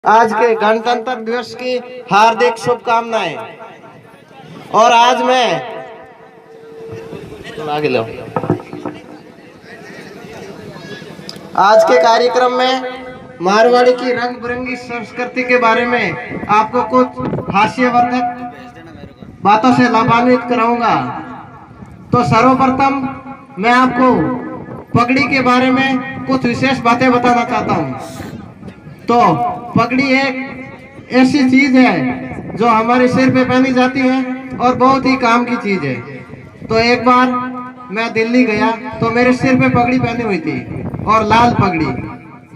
आज के गणतंत्र दिवस की हार्दिक शुभकामनाएं। और आज मैं आगे लो। आज के कार्यक्रम में मारवाड़ी की रंग बिरंगी संस्कृति के बारे में आपको कुछ हास्यवर्धक बातों से लाभान्वित कराऊंगा। तो सर्वप्रथम मैं आपको पगड़ी के बारे में कुछ विशेष बातें बताना चाहता हूँ। तो पगड़ी एक ऐसी चीज है जो हमारे सिर पे पहनी जाती है और बहुत ही काम की चीज है। तो एक बार मैं दिल्ली गया तो मेरे सिर पे पगड़ी पहनी हुई थी और लाल पगड़ी।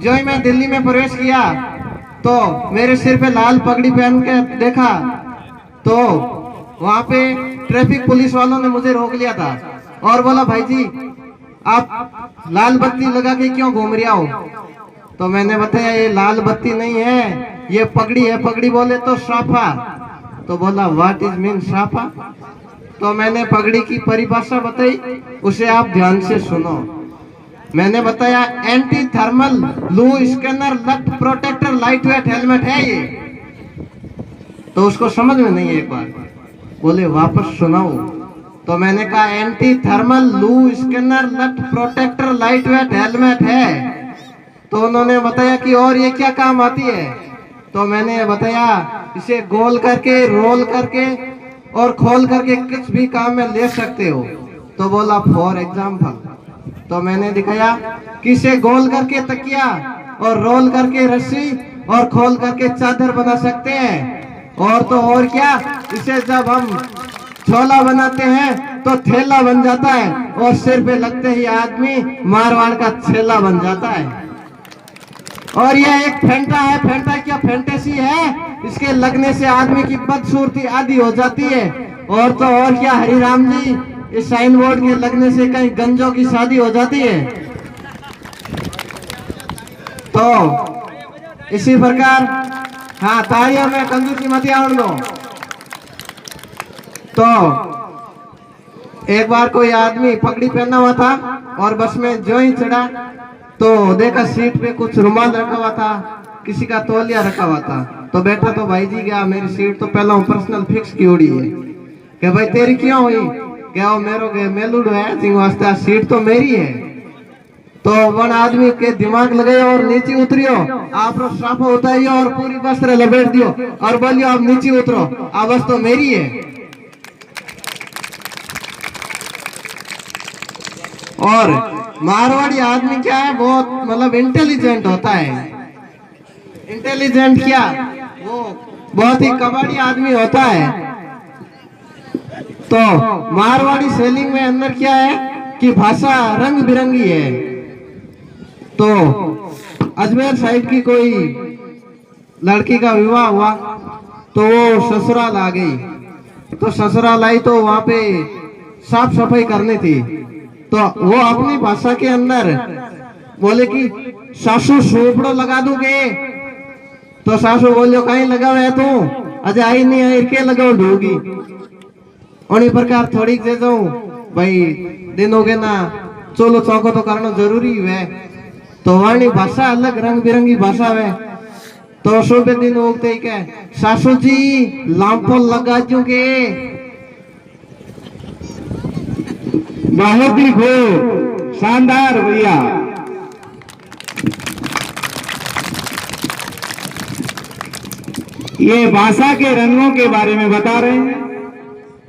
जो ही मैं दिल्ली में प्रवेश किया तो मेरे सिर पे लाल पगड़ी पहन के देखा तो वहां पे ट्रैफिक पुलिस वालों ने मुझे रोक लिया था और बोला, भाई जी आप लाल बत्ती लगा के क्यों घूम रहे हो? तो मैंने बताया ये लाल बत्ती नहीं है, ये पगड़ी है। पगड़ी बोले तो साफा। तो बोला व्हाट इज मीन साफा? तो मैंने पगड़ी की परिभाषा बताई, उसे आप ध्यान से सुनो। मैंने बताया एंटी थर्मल लू स्कैनर लट प्रोटेक्टर लाइट वेट हेलमेट है ये। तो उसको समझ में नहीं है। एक बार बोले वापस सुनाओ। तो मैंने कहा एंटी थर्मल लू स्कैनर लट प्रोटेक्टर लाइट वेट हेलमेट है। तो उन्होंने बताया कि और ये क्या काम आती है? तो मैंने बताया इसे गोल करके रोल करके और खोल करके किस भी काम में ले सकते हो। तो बोला फॉर एग्जाम्पल। तो मैंने दिखाया कि इसे गोल करके तकिया और रोल करके रस्सी और खोल करके चादर बना सकते हैं। और तो और क्या, इसे जब हम छोला बनाते हैं तो थैला बन जाता है और सिर पे लगते ही आदमी मारवाड़ का छेला बन जाता है। और यह एक फेंटा है। फेंटा क्या फैंटेसी है? इसके लगने से आदमी की बदसूरती आदि हो जाती है। और तो और क्या हरिराम जी, इस साइन बोर्ड के लगने से कहीं गंजों की शादी हो जाती है। तो इसी प्रकार हाँ तालियों में कंजूसी मत आउन दो। तो एक बार कोई आदमी पगड़ी पहना हुआ था और बस में जो ही चढ़ा तो देखा सीट पे कुछ रुमाल रखा हुआ था, किसी का तौलिया रखा हुआ था। तो बैठा तो भाई जी क्या मेरी सीट तो पहला पर्सनल फिक्स की उड़ी है। क्या भाई तेरी क्यों हुई? क्या वो मेरो के मेलुड है सिंह वास्ते, सीट तो मेरी है। तो वन आदमी के दिमाग लगे और नीचे उतरियो, आप साफा उतारियो और पूरी वस्त्र लपेट दियो और बोलियो आप नीचे उतरो, आ बस तो मेरी है। और मारवाड़ी आदमी क्या है, बहुत मतलब इंटेलिजेंट होता है। इंटेलिजेंट क्या, वो बहुत ही कबाड़ी आदमी होता है। तो मारवाड़ी शैली में अंदर क्या है कि भाषा रंग बिरंगी है। तो अजमेर साइड की कोई लड़की का विवाह हुआ तो वो ससुराल आ गई। तो ससुराल आई तो वहां पे साफ सफाई करनी थी। तो वो अपनी भाषा के अंदर बोले कि सासू सोपड़ो लगा दूंगे। तो सासू बोलियो कहीं लगावे तू, अजय आई नहीं आई के लगाओ ढूंगी। उन्हीं प्रकार थोड़ी दे दो भाई दिन हो गए ना, चलो चौको तो करना जरूरी है। तो वाणी भाषा अलग रंग बिरंगी भाषा है। तो सुबह दिन उगते ही क्या सासू जी लांपो लगा दूंगे। बहुत ही खूब, शानदार भैया। ये भाषा के रंगों के बारे में बता रहे हैं।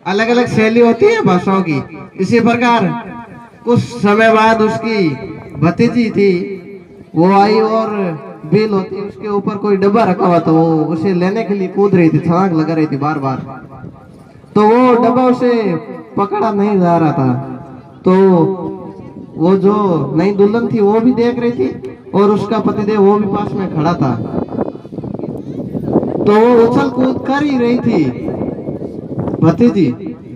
अलग अलग शैली होती है भाषाओं की। इसी प्रकार कुछ समय बाद उसकी भतीजी थी, वो आई और बिल होती उसके ऊपर कोई डब्बा रखा हुआ था, वो उसे लेने के लिए कूद रही थी, छलांग लगा रही थी बार बार। तो वो डब्बा उसे पकड़ा नहीं जा रहा था। तो वो जो नई दुल्हन थी वो भी देख रही थी और उसका पतिदेव वो भी पास में खड़ा था। तो वो उछल कूद कर ही रही थी। भतीजी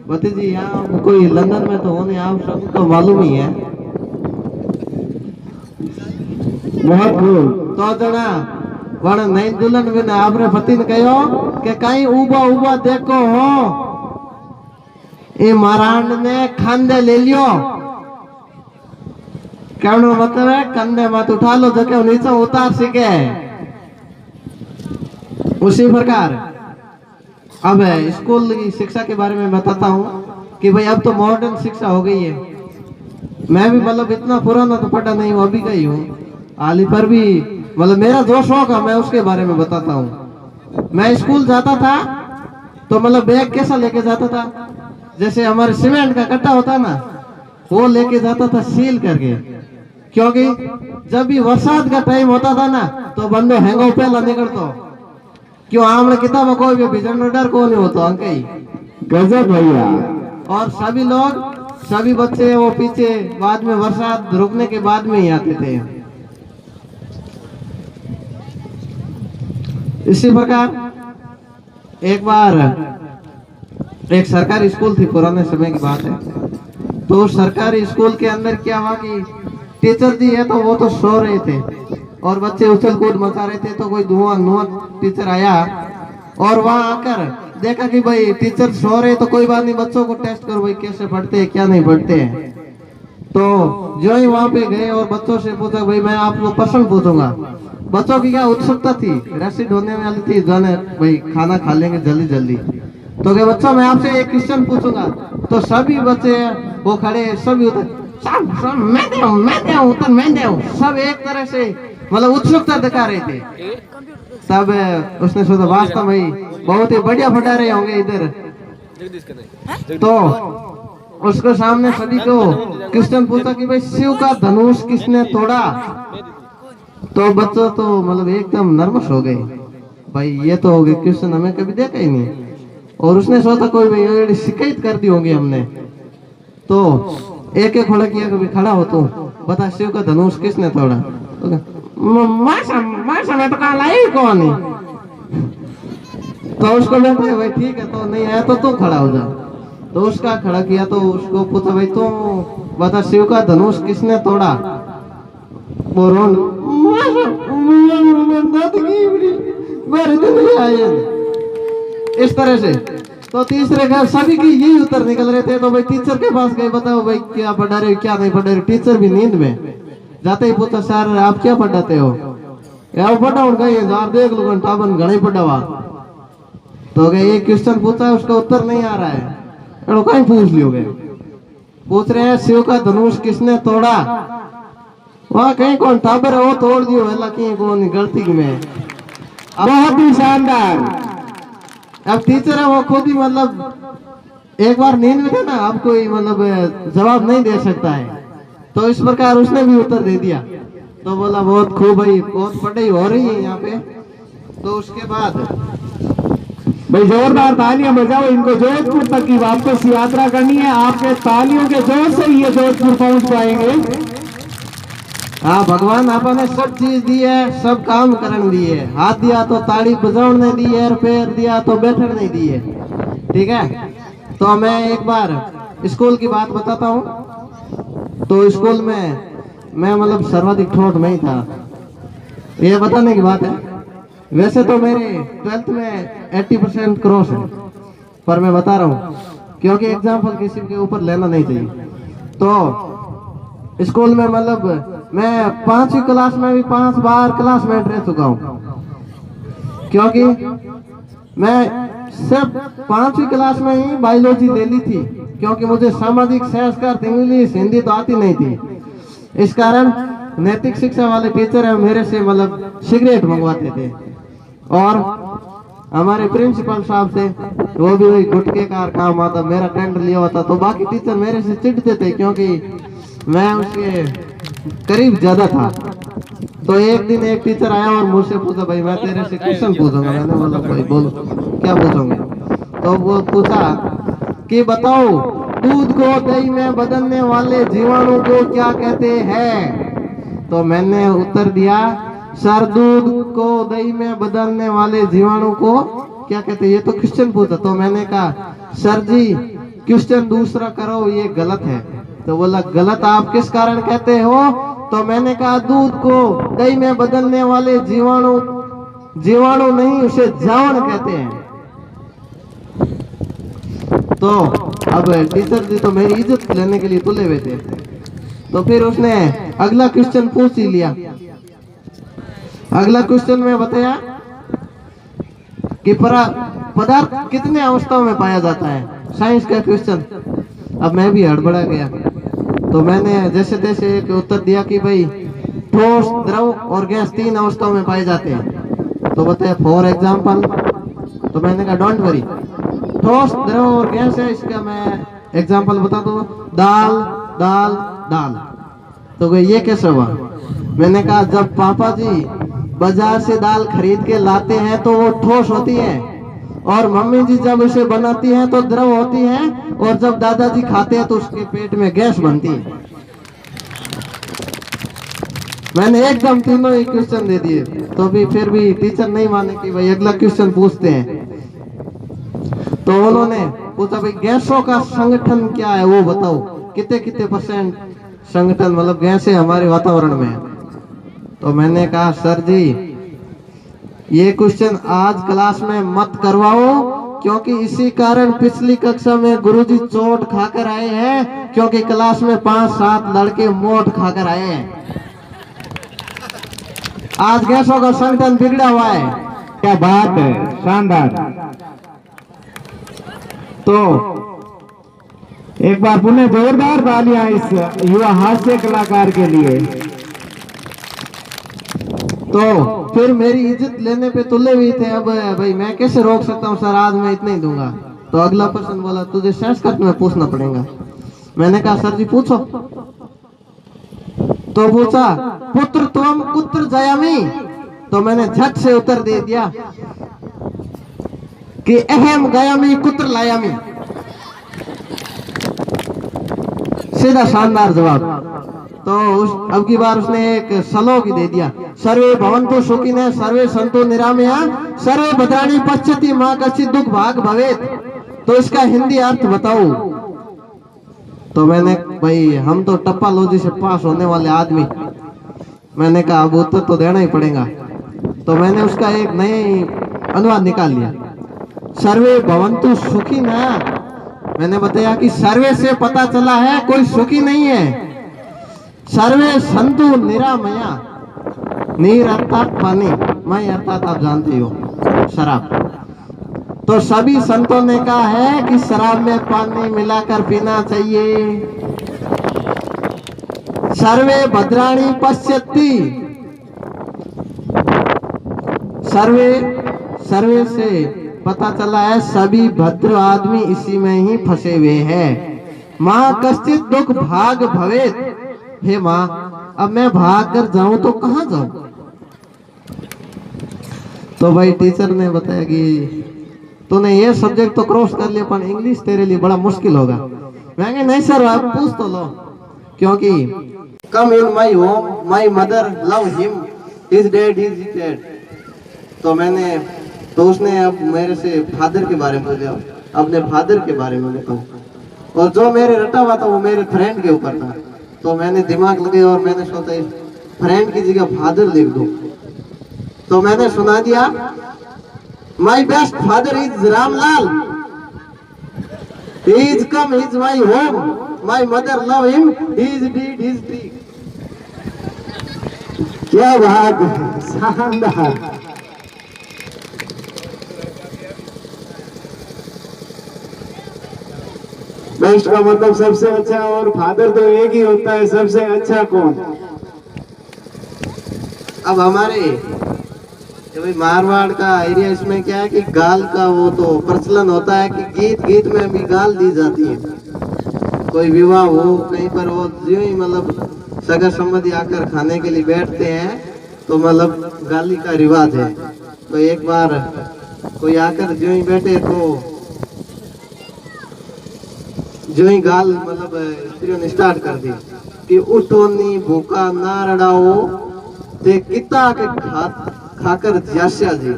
भतीजी यहाँ कोई लंदन में तो होने आप सबको मालूम ही है। बहुत खूब। तो जना वण नई दुल्हन में आपने पति ने कहो कि कहीं उबा उबा देखो हो, ये महाराज ने खांदे ले लियो। कहने मतलब है कंधे मत उठा लो, जो नीचे उतार सके। उसी प्रकार अब स्कूल की शिक्षा के बारे में बताता हूँ कि भाई अब तो मॉडर्न शिक्षा हो गई है। मैं भी मतलब इतना पुराना तो पढ़ा नहीं हूँ, अभी का ही हूँ हाल ही, पर भी मतलब मेरा जो शौक है मैं उसके बारे में बताता हूँ। मैं स्कूल जाता था तो मतलब बैग कैसा लेके जाता था, जैसे हमारे सीमेंट का कट्टा होता है ना, वो लेके जाता था सील करके, क्योंकि जब भी बरसात का टाइम होता था ना तो बंदो हैंगो पहला निकलतो, क्यों आमने किताब कोई भी भिजन डर को नहीं होता अंक ही। गजब भैया। और सभी लोग सभी बच्चे वो पीछे बाद में बरसात रुकने के बाद में ही आते थे। इसी प्रकार एक बार एक सरकारी स्कूल थी, पुराने समय की बात है। तो सरकारी स्कूल के अंदर क्या हुआ कि टीचर जी है तो वो तो सो रहे थे और बच्चे उछल कूद मचा रहे थे। तो कोई धुआं टीचर आया और वहां आकर देखा कि भाई टीचर सो रहे तो कोई बात नहीं, बच्चों को टेस्ट करो भाई कैसे पढ़ते हैं क्या नहीं पढ़ते हैं। तो जो ही वहां पे गए और बच्चों से पूछा भाई मैं आपको प्रश्न पूछूंगा। बच्चों की क्या उत्सुकता थी, रेसिड होने वाली थी, जाने भाई खाना खा लेंगे जल्दी जल्दी। तो क्या बच्चों मैं आपसे एक क्वेश्चन पूछूंगा। तो सभी बच्चे वो खड़े सभी उतर सब एक तरह से मतलब उत्सुकता दिखा रहे थे। तब उसने सोचा वास्तव भाई बहुत ही बढ़िया पढ़ा रहे होंगे इधर। तो उसको सामने सभी को क्वेश्चन पूछा कि भाई शिव का धनुष किसने तोड़ा। तो बच्चों तो मतलब एकदम नर्वस हो गए, भाई ये तो हो गए क्वेश्चन हमें कभी देखा ही नहीं। और उसने सोचा कोई भाई शिकायत कर दी होंगी हमने। तो एक एक खड़ा किया, कभी खड़ा हो तो बता शिव का धनुष किसने तोड़ा। मैं तो कहा लाई कौन है। तो उसको बैठा भाई ठीक है तो नहीं आया तो तू खड़ा हो जा। तो उसका खड़ा किया तो उसको पूछा भाई तू बता शिव का धनुष किसने तोड़ा। इस तरह से तो तीसरे का सभी की यही उत्तर निकल रहे थे। तो भाई टीचर के पास गए, बताओ भाई क्या पढ़ा रहे हो क्या नहीं पढ़ा रहे। टीचर भी नींद में जाते ही पूछा सर आप क्या पढ़ाते हो। यार पढ़ा उनका आप देख लो टाबन घना ही पढ़ा हुआ। तो गए एक क्वेश्चन पूछा उसका उत्तर नहीं आ रहा है, कहीं पूछ लियो गए। पूछ रहे हैं शिव का धनुष किसने तोड़ा। वहां कहीं कौन टाबर है वो तोड़ दियो है कि कौन गलती में। बहुत ही शानदार। अब टीचर है वो खुद ही मतलब एक बार नींद में था ना, अब कोई मतलब जवाब नहीं दे सकता है। तो इस प्रकार उसने भी उत्तर दे दिया। तो बोला बहुत खूब भाई बहुत पढ़ाई हो रही है यहाँ पे। तो उसके बाद भाई जोरदार तालियां बजाओ, इनको जोधपुर तक की वापस यात्रा करनी है। आपके तालियों के जोर से ही ये जोधपुर पहुंच पाएंगे। हाँ भगवान आपने सब चीज दी है, सब काम करने दिए। हाथ दिया तो ताड़ी बजाने दी है, पैर दिया तो बैठने नहीं दी है। ठीक है। तो मैं एक बार स्कूल की बात बताता हूँ। तो स्कूल में मैं मतलब सर्वाधिक ठोट में ही था, ये बताने की बात है। वैसे तो मेरे 12th में 80% क्रॉस है, पर मैं बता रहा हूँ क्योंकि एग्जाम्पल किसी के ऊपर लेना नहीं चाहिए। तो स्कूल में मतलब मैं 5वीं क्लास में भी 5 बार क्लासमेट रह चुका हूँ, क्योंकि मैं सिर्फ 5वीं क्लास में ही बायोलॉजी ले ली थी, क्योंकि मुझे सामाजिक संस्कार इंग्लिश हिंदी तो आती नहीं थी। इस कारण नैतिक शिक्षा वाले टीचर है मेरे से मतलब सिगरेट मंगवाते थे। और हमारे प्रिंसिपल साहब थे वो भी वही गुटखे का काम आता, मेरा टेंडर लिया हुआ था। तो बाकी टीचर मेरे से चिढ़ते थे क्योंकि मैं उसके करीब ज्यादा था। तो एक दिन एक टीचर आया और मुझसे पूछा भाई मैं तेरे से क्वेश्चन पूछूंगा। मैंने बोला भाई बोलो क्या पूछोगे। तो वो पूछा कि बताओ दूध को दही में बदलने वाले जीवाणु को क्या कहते हैं। तो मैंने उत्तर दिया सर दूध को दही में बदलने वाले जीवाणु को क्या कहते हैं। ये तो क्वेश्चन पूछा। तो मैंने कहा सर जी क्वेश्चन दूसरा करो ये गलत है। तो बोला गलत आप किस कारण कहते हो। तो मैंने कहा दूध को दही में बदलने वाले जीवाणु नहीं उसे जावण कहते हैं। तो अब टीचर जी तो मेरी इज्जत लेने के लिए तुले हुए थे। तो फिर उसने अगला क्वेश्चन पूछ ही लिया। अगला क्वेश्चन में बताया कि पदार्थ कितने अवस्थाओं में पाया जाता है। साइंस का क्वेश्चन। अब मैं भी हड़बड़ा गया, तो मैंने जैसे तैसे एक उत्तर दिया कि भाई ठोस, द्रव और गैस 3 अवस्थाओं में पाए जाते हैं। तो बताया फॉर एग्जाम्पल। तो मैंने कहा डोंट वरी, ठोस, द्रव और गैस है, इसका मैं एग्जाम्पल बता दूं। दाल दाल दाल। तो ये कैसे हुआ? मैंने कहा जब पापा जी बाजार से दाल खरीद के लाते हैं तो वो ठोस होती है, और मम्मी जी जब इसे बनाती हैं तो द्रव होती है, और जब दादाजी खाते हैं तो उसके पेट में गैस बनती है। मैंने एकदम तीनों ही क्वेश्चन दे दिए, तो भी फिर भी टीचर नहीं माने कि भाई अगला क्वेश्चन पूछते हैं। तो उन्होंने पूछा भाई गैसों का संगठन क्या है वो बताओ, कितने कितने परसेंट संगठन मतलब गैसें हमारे वातावरण में है। तो मैंने कहा सर जी ये क्वेश्चन आज क्लास में मत करवाओ, क्योंकि इसी कारण पिछली कक्षा में गुरुजी चोट खाकर आए हैं, क्योंकि क्लास में 5-7 लड़के मोट खाकर आए हैं। आज गैसों का संगठन बिगड़ा हुआ है। क्या बात है, शानदार। तो एक बार पुनः जोरदार तालियां इस युवा हास्य कलाकार के लिए। तो फिर मेरी इज्जत लेने पे तुले हुए थे। अब भाई मैं कैसे रोक सकता हूँ सर, आज मैं इतना ही दूंगा। तो अगला पर्सन बोला तुझे संस्कृत में पूछना पड़ेगा। मैंने कहा सर जी पूछो। तो पूछा पुत्र त्वम कुत्र जयामि। तो मैंने झट से उत्तर दे दिया कि अहम गयामी कुत्र लायामी। सीधा शानदार जवाब। तो अब की बार उसने एक श्लोक ही दे दिया, सर्वे भवन्तु सुखिनः सर्वे सन्तु निरामया सर्वे भद्राणि पश्यति मा कश्चित् दुःख भाग भवेत्। तो इसका हिंदी अर्थ बताओ। तो मैंने भाई हम तो टप्पालॉजी से पास होने वाले आदमी, मैंने कहा अब उत्तर तो देना ही पड़ेगा। तो मैंने उसका एक नई अनुवाद निकाल लिया, सर्वे भवन्तु सुखिनः। मैंने बताया कि सर्वे से पता चला है कोई सुखी नहीं है। सर्वे संतु निरामया, नीर अर्थात पानी, मय अर्थात आप जानते हो शराब। तो सभी संतों ने कहा है कि शराब में पानी मिलाकर पीना चाहिए। सर्वे भद्राणि पश्यति, सर्वे सर्वे से पता चला है सभी भद्र आदमी इसी में ही फंसे हुए हैं। माँ कश्चित् दुख भाग भवेत्। हे माँ अब मैं भाग कर जाऊं तो कहाँ जाऊं? तो भाई टीचर ने बताया कि तूने ये सब्जेक्ट तो क्रॉस कर लिया, पर इंग्लिश तेरे लिए बड़ा मुश्किल होगा। मैं कहा नहीं सर आप पूछ तो लो, क्योंकि come in my home my mother love him, his dad his dad. तो उसने अब मेरे से फादर के बारे में पूछा, अपने फादर के बारे में बताऊं, और जो मेरे रटा हुआ था वो मेरे फ्रेंड के ऊपर था। तो मैंने दिमाग लगे और मैंने सोचा फ्रेंड की जगह फादर लिख दूं। तो मैंने सुना दिया, my best father is Ramlal, he is come is my home, my mother love him, he is deed his deed. क्या बात है, शानदार। बेस्ट का मतलब सबसे अच्छा, और फादर तो एक ही होता है, सबसे अच्छा कौन? अब हमारे भाई मारवाड़ का एरिया, इसमें क्या है कि गाल का वो तो प्रचलन होता है कि गीत गीत में भी गाल दी जाती है। कोई विवाह हो कहीं पर हो, जो ही मतलब सगा संबंधी आकर खाने के लिए बैठते हैं तो मतलब गाली का रिवाज है। तो एक बार कोई आकर जो ही बैठे तो जो ही गाल मतलब स्त्रियों ने स्टार्ट कर दी कि उठो नी भूखा ना रड़ाओ ते किता के खाकर जास्या जी।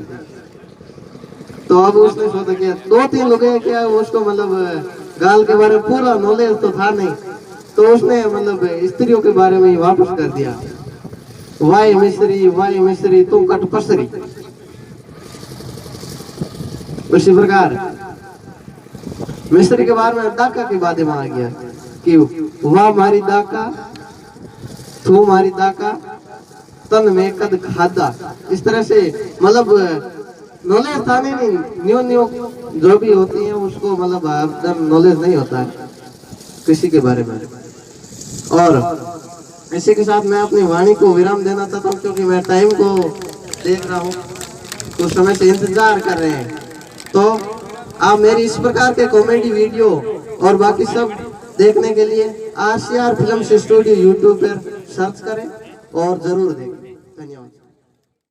तो अब उसने सोचा कि 2-3 लोग हैं क्या, उसको मतलब गाल के बारे में पूरा नॉलेज तो था नहीं, तो उसने मतलब स्त्रियों के बारे में ही वापस कर दिया, वाई मिस्री तुम कट पसरी। उसी प्रकार मिस्त्री के बारे में डाका की बातें में आ गया कि वाह मारी डाका, तू मारी डाका, तन में कद खादा। इस तरह से मतलब नॉलेज था नहीं, न्यू न्यू जो भी होती है उसको मतलब आपका नॉलेज नहीं होता है किसी के बारे में। और इसी के साथ मैं अपनी वाणी को विराम देना चाहता हूँ, क्योंकि मैं टाइम को देख रहा हूँ, कुछ समय से इंतजार कर रहे हैं। तो आप मेरी इस प्रकार के कॉमेडी वीडियो और बाकी सब देखने के लिए आशियार फिल्म स्टूडियो यूट्यूब पर सर्च करें और जरूर देखें।